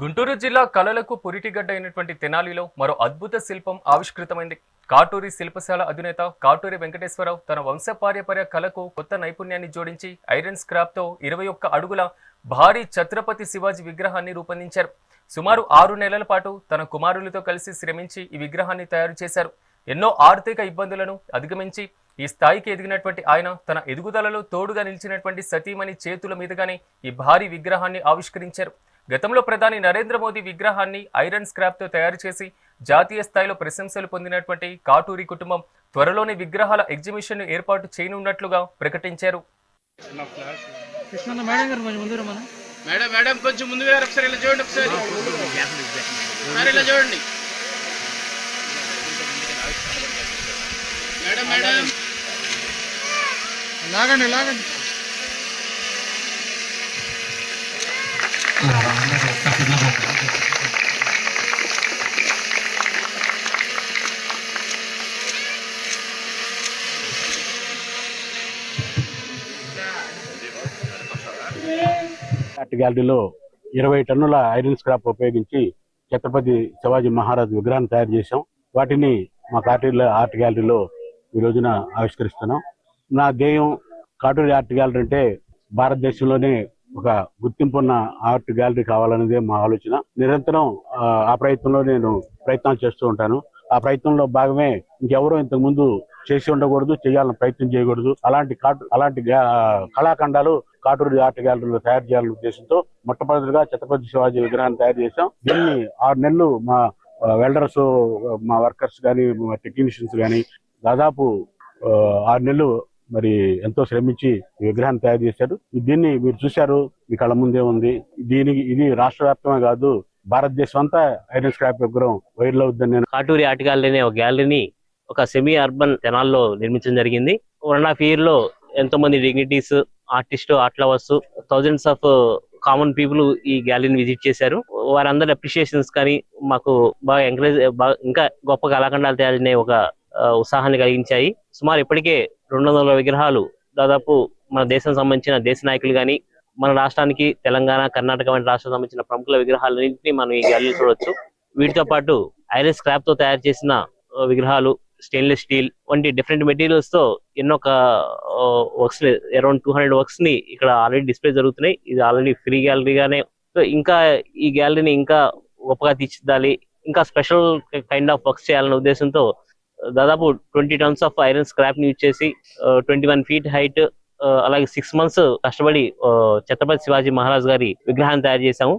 గుంటూరు జిల్లా కళలకు పురిటిగడ్డ అయినటువంటి తెనాలిలో మరో అద్భుత శిల్పం ఆవిష్కృతమైంది. కాటూరి శిల్పశాల అధినేత కాటూరి వెంకటేశ్వరరావు తన వంశపార్యపర్య కళకు కొత్త నైపుణ్యాన్ని జోడించి ఐరన్ స్క్రాప్ తో 21 అడుగుల భారీ ఛత్రపతి శివాజీ విగ్రహాన్ని రూపొందించారు. సుమారు 6 నెలల పాటు తన కుమారులతో కలిసి శ్రమించి ఈ విగ్రహాన్ని తయారు చేశారు. ఎన్నో ఆర్థిక ఇబ్బందులను అధిగమించి ఈ స్థాయికి ఎదిగినటువంటి ఆయన తన ఎదుగుదలలో తోడుగా నిలిచినటువంటి సతీమణి చేతుల మీదుగానే ఈ భారీ విగ్రహాన్ని ఆవిష్కరించారు. గతంలో ప్రధాని నరేంద్ర మోదీ విగ్రహాన్ని ఐరన్ స్క్రాప్ తో తయారు చేసి జాతీయ స్థాయిలో ప్రశంసలు పొందినటువంటి కాటూరి కుటుంబం త్వరలోనే విగ్రహాల ఎగ్జిబిషన్ ఏర్పాటు చేయనున్నట్లుగా ప్రకటించారు. ఆర్ట్ గ్యాలరీలో 20 టన్నుల ఐరన్ స్క్రాప్ ఉపయోగించి ఛత్రపతి శివాజీ మహారాజ్ విగ్రహాన్ని తయారు చేశాం. వాటిని మా కాటూరి ఆర్ట్ గ్యాలరీలో ఈ రోజున ఆవిష్కరిస్తున్నాం. నా ధ్యేయం కాటూరి ఆర్ట్ గ్యాలరీ అంటే భారతదేశంలోనే ఒక గుర్తింపున్న ఆర్ట్ గ్యాలరీ కావాలనేదే మా ఆలోచన. నిరంతరం ఆ ప్రయత్నంలో నేను ప్రయత్నాలు చేస్తూ ఉంటాను. ఆ ప్రయత్నంలో భాగమే ఇంకెవరో ఇంతకు ముందు చేసి ఉండకూడదు, చేయాలని ప్రయత్నం చేయకూడదు. అలాంటి కళాఖండాలు కాటూరి ఆర్ట్ గ్యాలరీలో తయారు చేయాలనే ఉద్దేశంతో మొట్టమొదటిగా ఛత్రపతి శివాజీ విగ్రహాన్ని తయారు చేశాం. దీన్ని 6 నెలలు మా వెల్డర్స్, మా వర్కర్స్ కానీ, మా టెక్నీషియన్స్ కానీ దాదాపు 6 నెలలు మరి ఎంతో శ్రమించి ఈ విగ్రహాన్ని తయారు చేశారు. దీన్ని మీరు చూశారు, మీ కళ్ళ ముందే ఉంది. ఇది రాష్ట్ర వ్యాప్తమే కాదు, భారతదేశం అంతా ఐరన్ స్క్రాప్ విగ్రహం వైరల్ అవుతుందని నేను కాటూరి ఆర్ట్ గ్యాలరీ అనే ఒక గ్యాలరీని ఒక సెమీ అర్బన్ తెనాల్లో నిర్మించడం జరిగింది. 1.5 year లో ఎంతో మంది dignities, artist, art lovers, thousands of common people ఈ గ్యాలరీని విజిట్ చేశారు. వారందరి అప్రిషియేషన్స్ కానీ మాకు బాగా ఎంకరేజ్, ఇంకా గొప్ప కళాఖండాలు తయారనే ఒక ఉత్సాహాన్ని కలిగించాయి. సుమారు ఇప్పటికే 200 విగ్రహాలు దాదాపు మన దేశం సంబంధించిన దేశ నాయకులు కానీ, మన రాష్ట్రానికి తెలంగాణ, కర్ణాటక వంటి రాష్ట్రాలకు సంబంధించిన ప్రముఖుల విగ్రహాలన్నింటినీ మనం ఈ గ్యాలరీలో చూడొచ్చు. వీటితో పాటు ఐరన్ స్క్రాప్ తో తయారు చేసిన విగ్రహాలు, స్టెయిన్లెస్ స్టీల్ వంటి డిఫరెంట్ మెటీరియల్స్ తో ఎన్నో వర్క్స్, అరౌండ్ 200 వర్క్స్ ని ఇక్కడ ఆల్రెడీ డిస్ప్లే జరుగుతున్నాయి. ఇది ఆల్రెడీ ఫ్రీ గ్యాలరీగానే. సో ఇంకా ఈ గ్యాలరీని ఇంకా గొప్పగా తీర్చిదిద్దాలి, ఇంకా స్పెషల్ కైండ్ ఆఫ్ వర్క్స్ చేయాలనే ఉద్దేశంతో దాదాపు 20 tons ఆఫ్ ఐరన్ స్క్రాప్ ని యూజ్ చేసి 21 feet హైట్, అలాగే 6 months కష్టపడి ఛత్రపతి శివాజీ మహారాజ్ గారి విగ్రహాన్ని తయారు చేశాము.